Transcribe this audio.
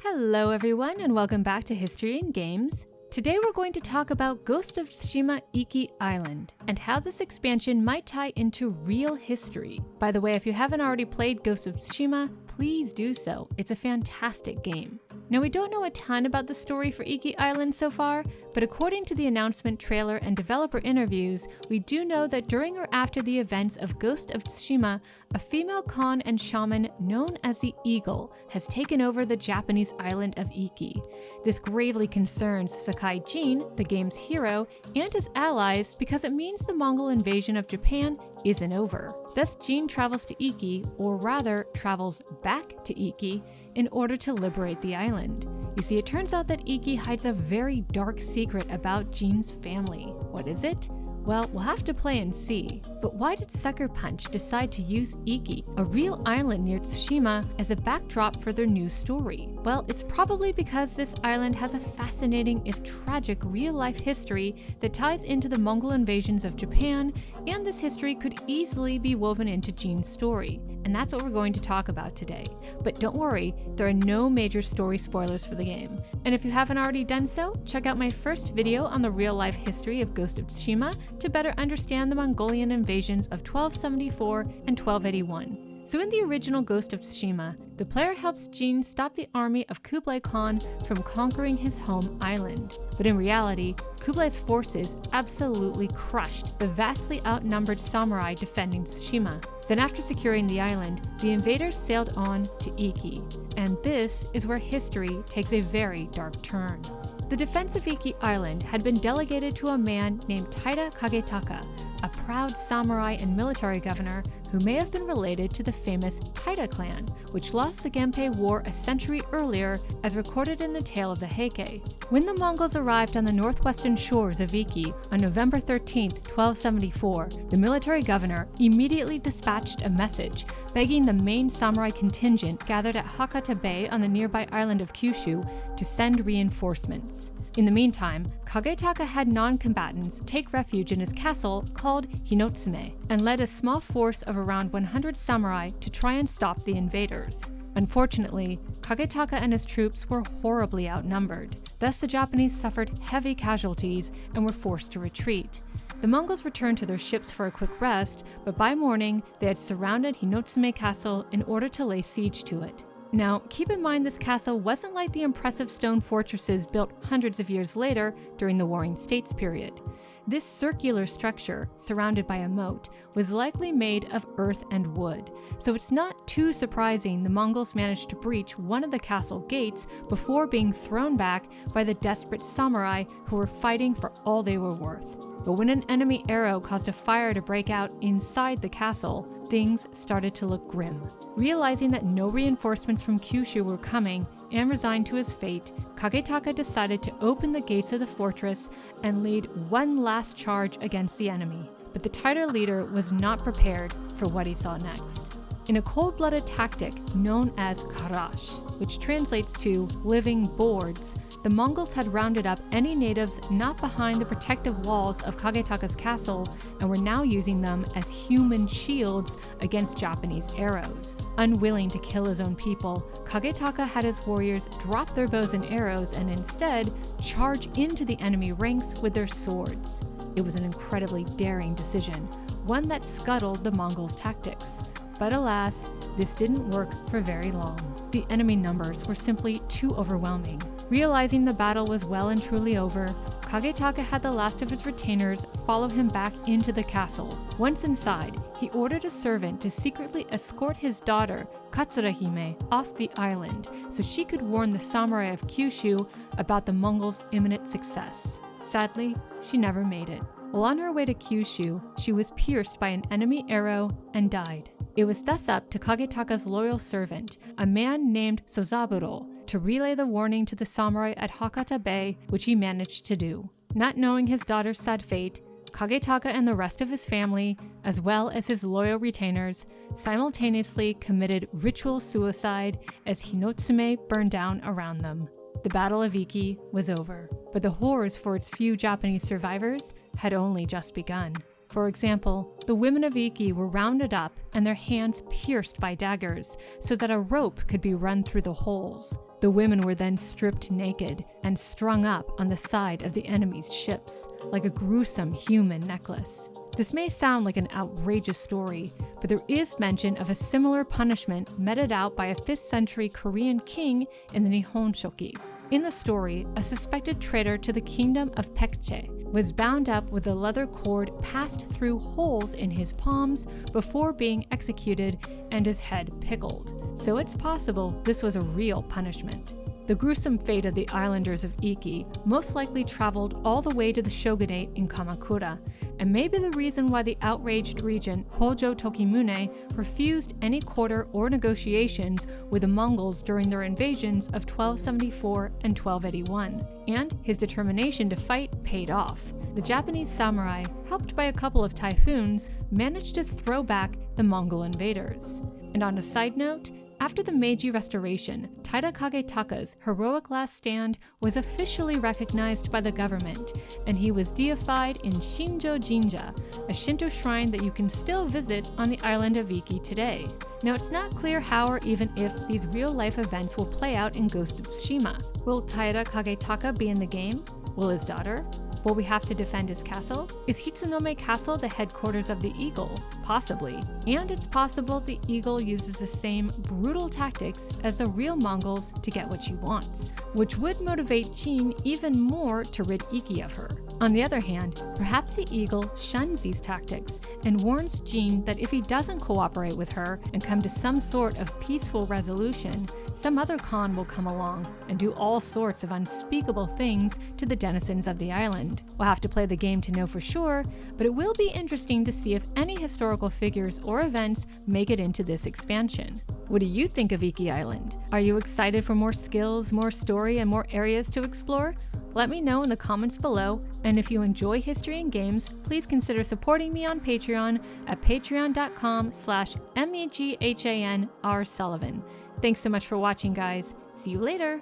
Hello everyone and welcome back to History and Games. Today we're going to talk about Ghost of Tsushima Iki Island and how this expansion might tie into real history. By the way, if you haven't already played Ghost of Tsushima, please do so. It's a fantastic game. Now we don't know a ton about the story for Iki Island so far, but according to the announcement trailer and developer interviews, we do know that during or after the events of Ghost of Tsushima, a female Khan and shaman known as the Eagle has taken over the Japanese island of Iki. This gravely concerns Sakai Jin, the game's hero, and his allies because it means the Mongol invasion of Japan isn't over. Thus, Jin travels to Iki, or rather, travels back to Iki, in order to liberate the island. You see, it turns out that Iki hides a very dark secret about Jin's family. What is it? Well, we'll have to play and see. But why did Sucker Punch decide to use Iki, a real island near Tsushima, as a backdrop for their new story? Well, it's probably because this island has a fascinating, if tragic, real-life history that ties into the Mongol invasions of Japan, and this history could easily be woven into Jin's story. And that's what we're going to talk about today. But don't worry, there are no major story spoilers for the game. And if you haven't already done so, check out my first video on the real-life history of Ghost of Tsushima to better understand the Mongolian invasions of 1274 and 1281. So in the original Ghost of Tsushima, the player helps Jin stop the army of Kublai Khan from conquering his home island. But in reality, Kublai's forces absolutely crushed the vastly outnumbered samurai defending Tsushima. Then after securing the island, the invaders sailed on to Iki. And this is where history takes a very dark turn. The defense of Iki Island had been delegated to a man named Taira Kagetaka, a proud samurai and military governor who may have been related to the famous Taira clan, which lost the Genpei War a century earlier as recorded in the Tale of the Heike. When the Mongols arrived on the northwestern shores of Iki on November 13, 1274, the military governor immediately dispatched a message begging the main samurai contingent gathered at Hakata Bay on the nearby island of Kyushu to send reinforcements. In the meantime, Kagetaka had non-combatants take refuge in his castle called Hinotsume and led a small force of around 100 samurai to try and stop the invaders. Unfortunately, Kagetaka and his troops were horribly outnumbered. Thus, the Japanese suffered heavy casualties and were forced to retreat. The Mongols returned to their ships for a quick rest, but by morning, they had surrounded Hinotsume Castle in order to lay siege to it. Now, keep in mind this castle wasn't like the impressive stone fortresses built hundreds of years later during the Warring States period. This circular structure, surrounded by a moat, was likely made of earth and wood, so it's not too surprising the Mongols managed to breach one of the castle gates before being thrown back by the desperate samurai who were fighting for all they were worth. But when an enemy arrow caused a fire to break out inside the castle, things started to look grim. Realizing that no reinforcements from Kyushu were coming, and resigned to his fate, Kagetaka decided to open the gates of the fortress and lead one last charge against the enemy. But the Taira leader was not prepared for what he saw next. In a cold-blooded tactic known as Karash, which translates to living boards, the Mongols had rounded up any natives not behind the protective walls of Kagetaka's castle and were now using them as human shields against Japanese arrows. Unwilling to kill his own people, Kagetaka had his warriors drop their bows and arrows and instead charge into the enemy ranks with their swords. It was an incredibly daring decision, one that scuttled the Mongols' tactics. But alas, this didn't work for very long. The enemy numbers were simply too overwhelming. Realizing the battle was well and truly over, Kagetaka had the last of his retainers follow him back into the castle. Once inside, he ordered a servant to secretly escort his daughter, Katsurahime, off the island so she could warn the samurai of Kyushu about the Mongols' imminent success. Sadly, she never made it. While on her way to Kyushu, she was pierced by an enemy arrow and died. It was thus up to Kagetaka's loyal servant, a man named Sozaburo, to relay the warning to the samurai at Hakata Bay, which he managed to do. Not knowing his daughter's sad fate, Kagetaka and the rest of his family, as well as his loyal retainers, simultaneously committed ritual suicide as Hinotsume burned down around them. The Battle of Iki was over, but the horrors for its few Japanese survivors had only just begun. For example, the women of Iki were rounded up and their hands pierced by daggers so that a rope could be run through the holes. The women were then stripped naked and strung up on the side of the enemy's ships, like a gruesome human necklace. This may sound like an outrageous story, but there is mention of a similar punishment meted out by a 5th century Korean king in the Nihon Shoki. In the story, a suspected traitor to the kingdom of Paekje was bound up with a leather cord passed through holes in his palms before being executed and his head pickled. So it's possible this was a real punishment. The gruesome fate of the islanders of Iki most likely traveled all the way to the shogunate in Kamakura, and may be the reason why the outraged regent Hojo Tokimune refused any quarter or negotiations with the Mongols during their invasions of 1274 and 1281, and his determination to fight paid off. The Japanese samurai, helped by a couple of typhoons, managed to throw back the Mongol invaders. And on a side note, after the Meiji Restoration, Taira Kagetaka's heroic last stand was officially recognized by the government, and he was deified in Shinjo Jinja, a Shinto shrine that you can still visit on the island of Iki today. Now, it's not clear how or even if these real-life events will play out in Ghost of Tsushima. Will Taira Kagetaka be in the game? Will his daughter? Will we have to defend his castle? Is Hitsunome Castle the headquarters of the Eagle? Possibly. And it's possible the Eagle uses the same brutal tactics as the real Mongols to get what she wants, which would motivate Jin even more to rid Iki of her. On the other hand, perhaps the Eagle shuns these tactics and warns Jin that if he doesn't cooperate with her and come to some sort of peaceful resolution, some other Khan will come along and do all sorts of unspeakable things to the denizens of the island. We'll have to play the game to know for sure, but it will be interesting to see if any historical figures or events make it into this expansion. What do you think of Iki Island? Are you excited for more skills, more story, and more areas to explore? Let me know in the comments below, and if you enjoy history and games, please consider supporting me on Patreon at patreon.com/meghanrsullivan. Thanks so much for watching, guys. See you later!